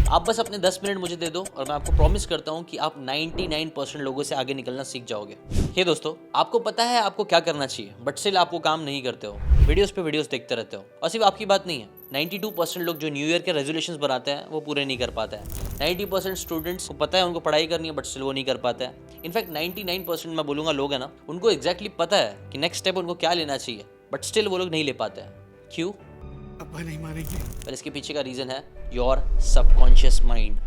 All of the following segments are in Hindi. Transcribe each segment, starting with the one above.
आप बस अपने 10 मिनट मुझे दे दो और मैं आपको प्रॉमिस करता हूँ कि आप 99% लोगों से आगे निकलना सीख जाओगे। हे दोस्तों, आपको पता है आपको क्या करना चाहिए, बट स्टिल आप वो काम नहीं करते हो। वीडियोस पे वीडियोस देखते रहते हो। और सिर्फ आपकी बात नहीं है, 92% लोग जो न्यू ईयर के रेजोल्यूशंस बनाते हैं वो पूरे नहीं कर पाते हैं। 90% स्टूडेंट्स को पता है उनको पढ़ाई करनी है, बट स्टिल वो नहीं कर पाते हैं। इनफैक्ट 99% मैं बोलूँगा लोग है ना, उनको एग्जैक्टली पता है कि नेक्स्ट स्टेप उनको क्या लेना चाहिए, बट स्टिल वो लोग नहीं ले पाते हैं। क्यों? अब्बा नहीं मानेंगे। पर इसके पीछे का रीज़न है योर सबकॉन्शियस माइंड।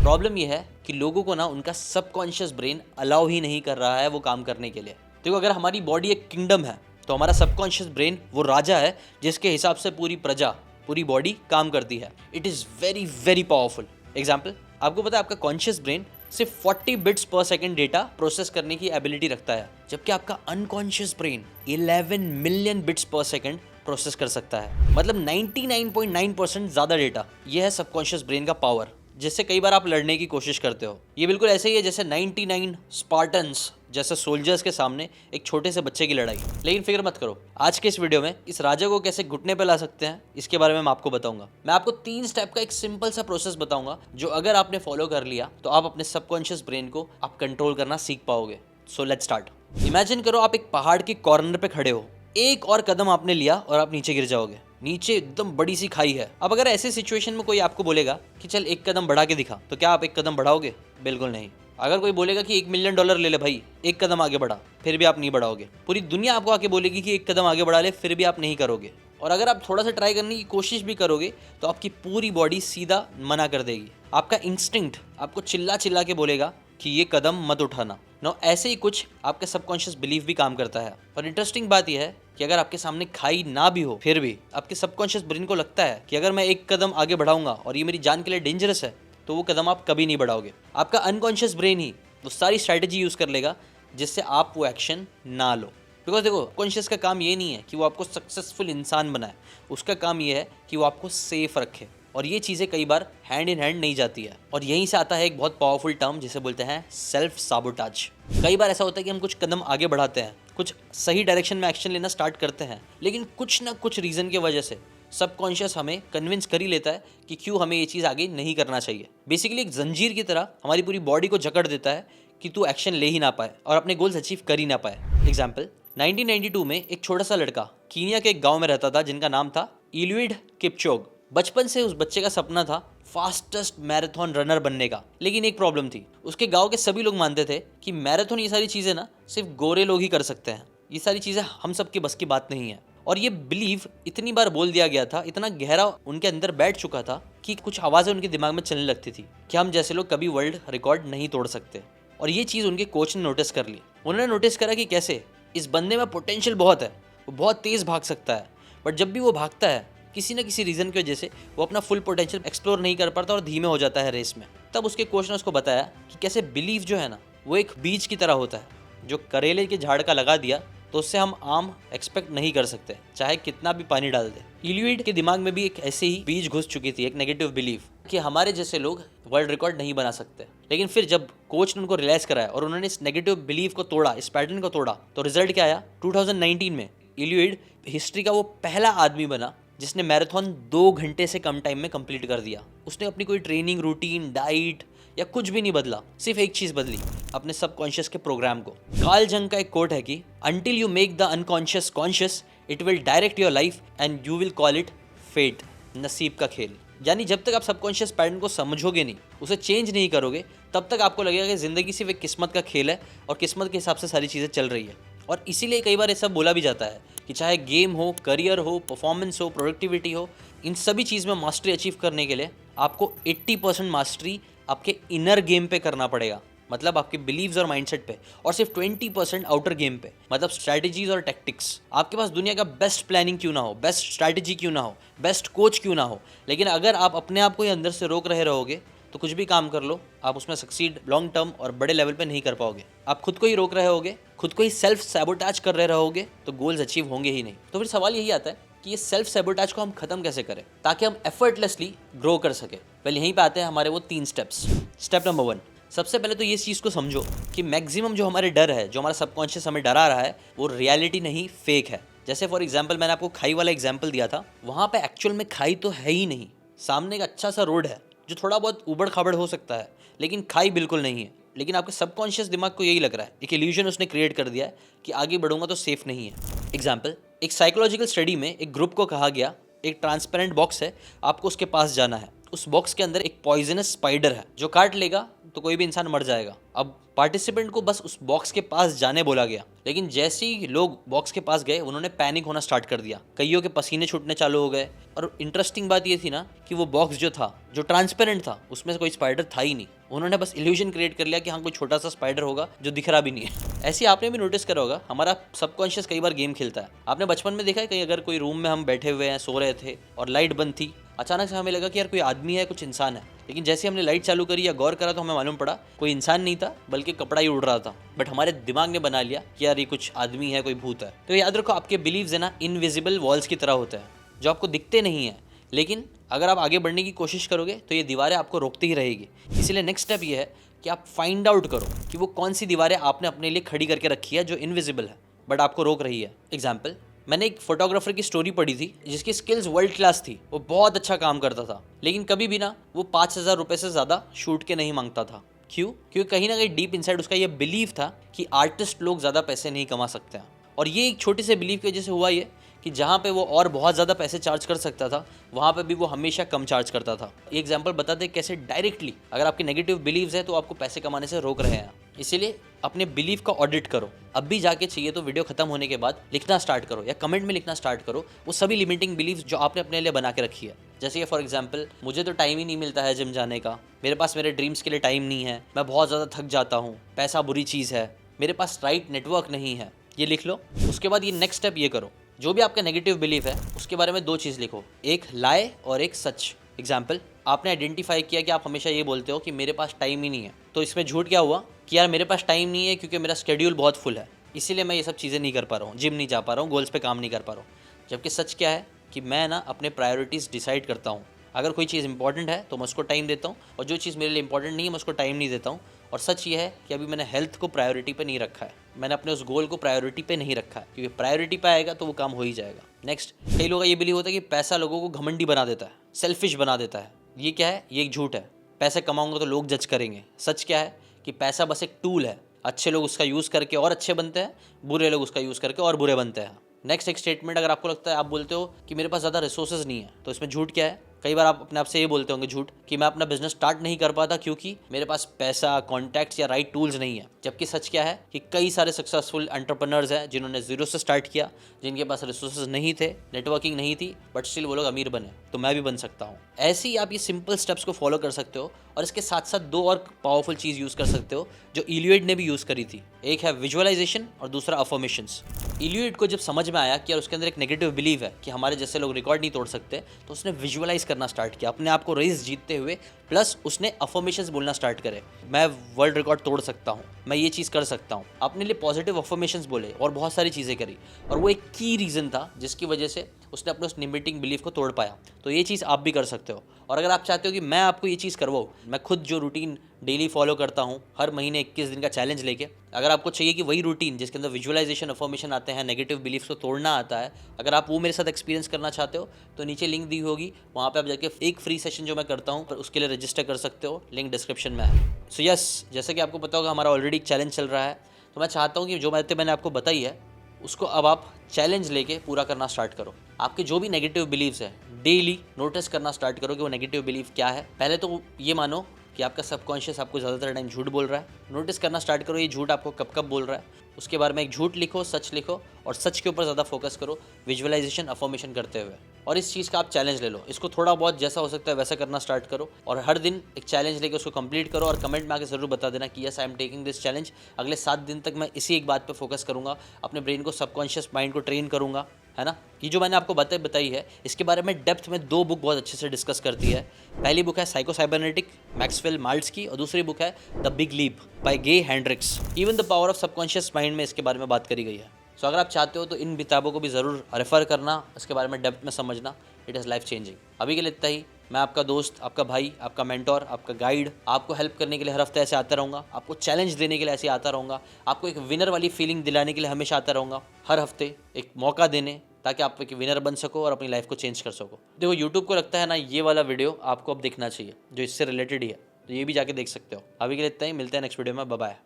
प्रॉब्लम यह है कि लोगों को ना उनका सबकॉन्शियस ब्रेन अलाउ ही नहीं कर रहा है वो काम करने के लिए। देखो, अगर हमारी बॉडी एक किंगडम है तो हमारा सबकॉन्शियस ब्रेन वो राजा है जिसके हिसाब से पूरी प्रजा, पूरी बॉडी काम करती है। It is very very powerful. Example, आपको पता है आपका कॉन्शियस ब्रेन सिर्फ 40 बिट्स पर सेकेंड डेटा प्रोसेस करने की एबिलिटी रखता है, जबकि आपका अनकॉन्शियस ब्रेन 11 मिलियन बिट्स पर सेकेंड प्रोसेस कर सकता है। मतलब 99.9% ज़्यादा डेटा। यह है सबकॉन्शियस ब्रेन का पावर, जिससे कई बार आप लड़ने की कोशिश करते हो। ये बिल्कुल ऐसे ही है जैसे 99 स्पार्टन्स जैसे सोल्जर्स के सामने एक छोटे से बच्चे की लड़ाई। लेकिन फिक्र मत करो, आज के इस वीडियो में इस राजा को कैसे घुटने पे ला सकते हैं इसके बारे में मैं आपको बताऊंगा। मैं आपको 3 स्टेप का एक सिंपल सा प्रोसेस बताऊंगा, जो अगर आपने फॉलो कर लिया तो आप अपने सबकॉन्शियस ब्रेन को आप कंट्रोल करना सीख पाओगे। So let's start. इमेजिन करो आप एक पहाड़ के कॉर्नर पे खड़े हो। एक और कदम आपने लिया और आप नीचे गिर जाओगे। नीचे एकदम बड़ी सी खाई है। अब अगर ऐसे सिचुएशन में कोई आपको बोलेगा कि चल एक कदम बढ़ा के दिखा, तो क्या आप एक कदम बढ़ाओगे? बिल्कुल नहीं। अगर कोई बोलेगा कि $1 मिलियन ले ले भाई, एक कदम आगे बढ़ा, फिर भी आप नहीं बढ़ाओगे। पूरी दुनिया आपको आके बोलेगी कि एक कदम आगे बढ़ा ले, फिर भी आप नहीं करोगे। और अगर आप थोड़ा सा ट्राई करने की कोशिश भी करोगे तो आपकी पूरी बॉडी सीधा मना कर देगी। आपका इंस्टिंक्ट आपको चिल्ला चिल्ला के बोलेगा कि ये कदम मत उठाना। नो, ऐसे ही कुछ आपका सबकॉन्शियस बिलीफ भी काम करता है। और इंटरेस्टिंग बात यह है कि अगर आपके सामने खाई ना भी हो, फिर भी आपके सबकॉन्शियस ब्रेन को लगता है कि अगर मैं एक कदम आगे बढ़ाऊंगा और ये मेरी जान के लिए डेंजरस है, तो वो कदम आप कभी नहीं बढ़ाओगे। आपका अनकॉन्शियस ब्रेन ही वो सारी स्ट्रैटेजी यूज़ कर लेगा जिससे आप वो एक्शन ना लो। बिकॉज देखो, कॉन्शियस का काम ये नहीं है कि वो आपको सक्सेसफुल इंसान बनाए, उसका काम ये है कि वो आपको सेफ रखे। और ये चीज़ें कई बार हैंड इन हैंड नहीं जाती है। और यहीं से आता है एक बहुत पावरफुल टर्म जिसे बोलते हैं सेल्फ साबोटाज। कई बार ऐसा होता है कि हम कुछ कदम आगे बढ़ाते हैं, कुछ सही डायरेक्शन में एक्शन लेना स्टार्ट करते हैं, लेकिन कुछ ना कुछ रीज़न की वजह से सबकॉन्शियस हमें कन्विंस कर ही लेता है कि क्यों हमें ये चीज़ आगे नहीं करना चाहिए। बेसिकली एक जंजीर की तरह हमारी पूरी बॉडी को जकड़ देता है कि तू एक्शन ले ही ना पाए और अपने गोल्स अचीव कर ही ना पाए। एग्जाम्पल, 1992 में एक छोटा सा लड़का कीनिया के एक गाँव में रहता था जिनका नाम था इलियड किपचोग। बचपन से उस बच्चे का सपना था फास्टेस्ट मैराथन रनर बनने का। लेकिन एक प्रॉब्लम थी, उसके गांव के सभी लोग मानते थे कि मैराथन ये सारी चीज़ें ना सिर्फ गोरे लोग ही कर सकते हैं, ये सारी चीज़ें हम सब की बस की बात नहीं है। और ये बिलीव इतनी बार बोल दिया गया था, इतना गहरा उनके अंदर बैठ चुका था कि कुछ आवाज़ें उनके दिमाग में चलने लगती थी कि हम जैसे लोग कभी वर्ल्ड रिकॉर्ड नहीं तोड़ सकते। और ये चीज़ उनके कोच ने नोटिस कर ली। उन्होंने नोटिस करा कि कैसे इस बंदे में पोटेंशियल बहुत है, वो बहुत तेज़ भाग सकता है, बट जब भी वो भागता है किसी न किसी रीज़न की वजह से वो अपना फुल पोटेंशियल एक्सप्लोर नहीं कर पाता और धीमे हो जाता है रेस में। तब उसके कोच ने उसको बताया कि कैसे बिलीफ जो है ना, वो एक बीज की तरह होता है, जो करेले के झाड़ का लगा दिया तो उससे हम आम एक्सपेक्ट नहीं कर सकते, चाहे कितना भी पानी डाल दे। इलियड के दिमाग में भी एक ऐसे ही बीज घुस चुकी थी, एक नेगेटिव बिलीफ कि हमारे जैसे लोग वर्ल्ड रिकॉर्ड नहीं बना सकते। लेकिन फिर जब कोच ने उनको रियलाइज कराया और उन्होंने इस नेगेटिव बिलीफ को तोड़ा, इस पैटर्न को तोड़ा, तो रिजल्ट क्या आया? 2019 में इलियड हिस्ट्री का वो पहला आदमी बना जिसने मैराथन 2 घंटे से कम टाइम में कंप्लीट कर दिया। उसने अपनी कोई ट्रेनिंग रूटीन, डाइट या कुछ भी नहीं बदला, सिर्फ एक चीज़ बदली, अपने सबकॉन्शियस के प्रोग्राम को। कार्ल जंग का एक कोट है कि until you make the unconscious conscious it will direct your life and you will call it fate, नसीब का खेल। यानी जब तक आप सबकॉन्शियस पैटर्न को समझोगे नहीं, उसे चेंज नहीं करोगे, तब तक आपको लगेगा कि ज़िंदगी सिर्फ एक किस्मत का खेल है और किस्मत के हिसाब से सारी चीज़ें चल रही है। और इसीलिए कई बार ऐसा बोला भी जाता है कि चाहे गेम हो, करियर हो, परफॉर्मेंस हो, प्रोडक्टिविटी हो, इन सभी चीज़ में मास्टरी अचीव करने के लिए आपको 80% मास्टरी आपके इनर गेम पे करना पड़ेगा, मतलब आपके बिलीव्स और माइंडसेट पे, और सिर्फ 20% आउटर गेम पे, मतलब स्ट्रैटेजीज और टैक्टिक्स। आपके पास दुनिया का बेस्ट प्लानिंग क्यों ना हो, बेस्ट स्ट्रैटेजी क्यों ना हो, बेस्ट कोच क्यों ना हो, लेकिन अगर आप अपने आप को ही अंदर से रोक रहे रहोगे तो कुछ भी काम कर लो, आप उसमें सक्सीड लॉन्ग टर्म और बड़े लेवल पे नहीं कर पाओगे। आप खुद को ही रोक रहे होगे, खुद को ही सेल्फ सैबोटाज कर रहे रहोगे, तो गोल्स अचीव होंगे ही नहीं। तो फिर सवाल यही आता है कि ये सेल्फ सैबोटाज को हम खत्म कैसे करें ताकि हम एफर्टलेसली ग्रो कर सके। पहले यहीं पे आते हैं हमारे वो 3 स्टेप्स। स्टेप नंबर 1, सबसे पहले तो ये चीज़ को समझो कि मैक्सिमम जो हमारे डर है, जो हमारा सबकॉन्शियस हमें डरा रहा है, वो रियलिटी नहीं, फेक है। जैसे फॉर एग्जाम्पल मैंने आपको खाई वाला एग्जाम्पल दिया था, वहाँ पे एक्चुअल में खाई तो है ही नहीं, सामने एक अच्छा सा रोड है, जो थोड़ा बहुत ऊबड़ खाबड़ हो सकता है लेकिन खाई बिल्कुल नहीं है। लेकिन आपके सबकॉन्शियस दिमाग को यही लग रहा है, एक इल्यूजन उसने क्रिएट कर दिया है कि आगे बढ़ूंगा तो सेफ नहीं है। एग्जाम्पल, एक साइकोलॉजिकल स्टडी में एक ग्रुप को कहा गया एक ट्रांसपेरेंट बॉक्स है, आपको उसके पास जाना है। उस बॉक्स के अंदर एक पॉइजनस स्पाइडर है जो काट लेगा तो कोई भी इंसान मर जाएगा। अब पार्टिसिपेंट को बस उस बॉक्स के पास जाने बोला गया, लेकिन जैसे ही लोग बॉक्स के पास गए उन्होंने पैनिक होना स्टार्ट कर दिया, कईयों के पसीने छूटने चालू हो गए। और इंटरेस्टिंग बात ये थी ना कि वो बॉक्स जो था, जो ट्रांसपेरेंट था, उसमें से कोई स्पाइडर था ही नहीं। उन्होंने बस इल्यूजन क्रिएट कर लिया कि हाँ कोई छोटा सा स्पाइडर होगा जो दिख रहा भी नहीं है। ऐसे आपने भी नोटिस करा होगा, हमारा सबकॉन्शियस कई बार गेम खेलता है। आपने बचपन में देखा है कहीं अगर कोई रूम में हम बैठे हुए हैं, सो रहे थे और लाइट बंद थी, अचानक से हमें लगा कि यार कोई आदमी है, कुछ इंसान है, लेकिन जैसे हमने लाइट चालू करी या गौर करा तो हमें मालूम पड़ा कोई इंसान नहीं था बल्कि कपड़ा ही उड़ रहा था। बट हमारे दिमाग ने बना लिया कि यार ये कुछ आदमी है, कोई भूत है। तो याद रखो, आपके बिलीव्स है ना इनविजिबल वॉल्स की तरह होते हैं जो आपको दिखते नहीं है, लेकिन अगर आप आगे बढ़ने की कोशिश करोगे तो ये दीवारें आपको रोकती ही रहेगी। इसीलिए नेक्स्ट स्टेप ये है कि आप फाइंड आउट करो कि वो कौन सी दीवारें आपने अपने लिए खड़ी करके रखी है जो इनविजिबल है बट आपको रोक रही है। एग्जाम्पल, मैंने एक फोटोग्राफर की स्टोरी पढ़ी थी जिसकी स्किल्स वर्ल्ड क्लास थी, वो बहुत अच्छा काम करता था, लेकिन कभी भी ना वो 5,000 रुपये से ज़्यादा शूट के नहीं मांगता था। क्यों? क्योंकि कहीं ना कहीं डीप इनसाइड उसका ये बिलीव था कि आर्टिस्ट लोग ज़्यादा पैसे नहीं कमा सकते हैं। और ये एक छोटे से बिलीव की वजह से हुआ ये कि जहाँ पे वो और बहुत ज़्यादा पैसे चार्ज कर सकता था, वहाँ पे भी वो हमेशा कम चार्ज करता था। ये एग्जाम्पल बताते कैसे डायरेक्टली अगर आपके नेगेटिव बिलीव्स है तो आपको पैसे कमाने से रोक रहे हैं। इसीलिए अपने बिलीव का ऑडिट करो। अब भी जाके चाहिए तो वीडियो खत्म होने के बाद लिखना स्टार्ट करो या कमेंट में लिखना स्टार्ट करो वो सभी लिमिटिंग बिलीव्स जो आपने अपने लिए बना के रखी है। जैसे कि फॉर एग्जाम्पल, मुझे तो टाइम ही नहीं मिलता है जिम जाने का, मेरे पास मेरे ड्रीम्स के लिए टाइम नहीं है, मैं बहुत ज़्यादा थक जाता हूँ, पैसा बुरी चीज़ है, मेरे पास राइट नेटवर्क नहीं है। ये लिख लो। उसके बाद ये नेक्स्ट स्टेप ये करो, जो भी आपका नेगेटिव बिलीफ है उसके बारे में 2 चीज़ लिखो, एक लाए और एक सच। एग्जाम्पल, आपने आइडेंटिफाई किया कि आप हमेशा ये बोलते हो कि मेरे पास टाइम ही नहीं है, तो इसमें झूठ क्या हुआ कि यार मेरे पास टाइम नहीं है क्योंकि मेरा शेड्यूल बहुत फुल है, इसीलिए मैं ये सब चीज़ें नहीं कर पा रहा हूँ, जिम नहीं जा पा रहा हूँ, गोल्स पे काम नहीं कर पा रहा हूँ। जबकि सच क्या है कि मैं ना अपने प्रायोरिटीज़ डिसाइड करता हूँ। अगर कोई चीज़ इंपॉर्टेंट है तो मैं उसको टाइम देता हूँ, और जो चीज़ मेरे लिए इंपॉर्टेंट नहीं है मैं उसको टाइम नहीं देता हूँ। और सच ये है कि अभी मैंने हेल्थ को प्रायोरिटी पे नहीं रखा है, मैंने अपने उस गोल को प्रायोरिटी पे नहीं रखा है, क्योंकि प्रायोरिटी पे आएगा तो वो काम हो ही जाएगा। नेक्स्ट, कई लोगों का ये बिलीव होता है कि पैसा लोगों को घमंडी बना देता है, सेल्फिश बना देता है। ये क्या है? ये एक झूठ है। पैसे कमाऊंगा तो लोग जज करेंगे। सच क्या है कि पैसा बस एक टूल है, अच्छे लोग उसका यूज़ करके और अच्छे बनते हैं, बुरे लोग उसका यूज़ करके और बुरे बनते हैं। नेक्स्ट एक स्टेटमेंट, अगर आपको लगता है, आप बोलते हो कि मेरे पास ज़्यादा रिसोर्सेज नहीं है, तो इसमें झूठ क्या है? कई बार आप अपने आप से ये बोलते होंगे झूठ कि मैं अपना बिजनेस स्टार्ट नहीं कर पाता क्योंकि मेरे पास पैसा, कॉन्टैक्ट्स या राइट टूल्स नहीं है। जबकि सच क्या है कि कई सारे सक्सेसफुल एंटरप्रेन्योर्स हैं जिन्होंने जीरो से स्टार्ट किया, जिनके पास रिसोर्सेज नहीं थे, नेटवर्किंग नहीं थी, बट स्टिल वो लोग अमीर बने। तो मैं भी बन सकता हूँ। ऐसे ही आप ये सिंपल स्टेप्स को फॉलो कर सकते हो, और इसके साथ साथ 2 और पावरफुल चीज़ यूज़ कर सकते हो जो इलियड ने भी यूज़ करी थी। एक है विजुअलाइजेशन और दूसरा अफर्मेशंस। इलियड को जब समझ में आया कि यार उसके अंदर एक नेगेटिव बिलीव है कि हमारे जैसे लोग रिकॉर्ड नहीं तोड़ सकते, तो उसने विजुअलाइज करना स्टार्ट किया अपने आप को रेस जीतते हुए, प्लस उसने अफर्मेशंस बोलना स्टार्ट करे। मैं वर्ल्ड रिकॉर्ड तोड़ सकता हूँ, मैं ये चीज़ कर सकता हूँ। अपने लिए पॉजिटिव अफर्मेशंस बोले और बहुत सारी चीज़ें करी, और वो एक की रीज़न था जिसकी वजह से उसने अपने उस लिमिटिंग बिलीफ को तोड़ पाया। तो ये चीज़ आप भी कर सकते हो। और अगर आप चाहते हो कि मैं आपको ये चीज़ करवाऊँ, मैं खुद जो रूटीन डेली फॉलो करता हूँ, हर महीने 21 दिन का चैलेंज लेके, अगर आपको चाहिए कि वही रूटीन जिसके अंदर विजुअलाइजेशन, अफर्मेशन आते हैं, नेगेटिव बिलीफ को तोड़ना आता है, अगर आप वो मेरे साथ एक्सपीरियंस करना चाहते हो तो नीचे लिंक दी होगी, वहाँ पे आप जाके एक फ्री सेशन जो मैं करता हूँ उसके लिए रजिस्टर कर सकते हो, लिंक डिस्क्रिप्शन में है। सो यस, जैसे कि आपको पता होगा हमारा ऑलरेडी एक चैलेंज चल रहा है, तो मैं चाहता हूँ कि जो बातें मैंने आपको बताई है उसको अब आप चैलेंज लेके पूरा करना स्टार्ट करो। आपके जो भी नेगेटिव बिलीव्स है डेली नोटिस करना स्टार्ट करो कि वो नेगेटिव बिलीव क्या है। पहले तो ये मानो कि आपका सबकॉन्शियस आपको ज़्यादातर टाइम झूठ बोल रहा है। नोटिस करना स्टार्ट करो ये झूठ आपको कब कब बोल रहा है। उसके बारे में एक झूठ लिखो, सच लिखो, और सच के ऊपर ज़्यादा फोकस करो विजुअलाइजेशन, अफर्मेशन करते हुए। और इस चीज़ का आप चैलेंज ले लो, इसको थोड़ा बहुत जैसा हो सकता है वैसा करना स्टार्ट करो, और हर दिन एक चैलेंज लेके उसको कंप्लीट करो। और कमेंट में आके ज़रूर बता देना कि yes I am taking this challenge. अगले 7 दिन तक मैं इसी एक बात पे फोकस करूँगा, अपने ब्रेन को, सबकॉन्शियस माइंड को ट्रेन करूँगा, है ना। ये जो मैंने आपको बातें बताई है इसके बारे में डेप्थ में 2 बुक बहुत अच्छे से डिस्कस करती है। पहली बुक है साइको साइबरनेटिक, मैक्सवेल माल्ट्स की, और दूसरी बुक है the big leap by Gay Hendricks. Even the power of subconscious mind में इसके बारे में बात करी गई है। सो अगर आप चाहते हो तो इन किताबों को भी ज़रूर रेफ़र करना, इसके बारे में डेप्थ में समझना। It is life changing. अभी के लिए इतना ही। मैं आपका दोस्त, आपका भाई, आपका मेंटोर, आपका गाइड, आपको हेल्प करने के लिए हर हफ्ते ऐसे आता रहूँगा, आपको चैलेंज देने के लिए ऐसे आता रहूँगा, आपको एक विनर वाली फीलिंग दिलाने के लिए हमेशा आता रहूँगा, हर हफ्ते एक मौका देने, ताकि आप एक विनर बन सको और अपनी लाइफ को चेंज कर सको। देखो यूट्यूब को लगता है ना ये वाला वीडियो आपको अब देखना चाहिए जो इससे रिलेटेड ही है, तो ये भी जाके देख सकते हो। अभी के लिए इतना ही, मिलते हैं नेक्स्ट वीडियो में, बाय बाय।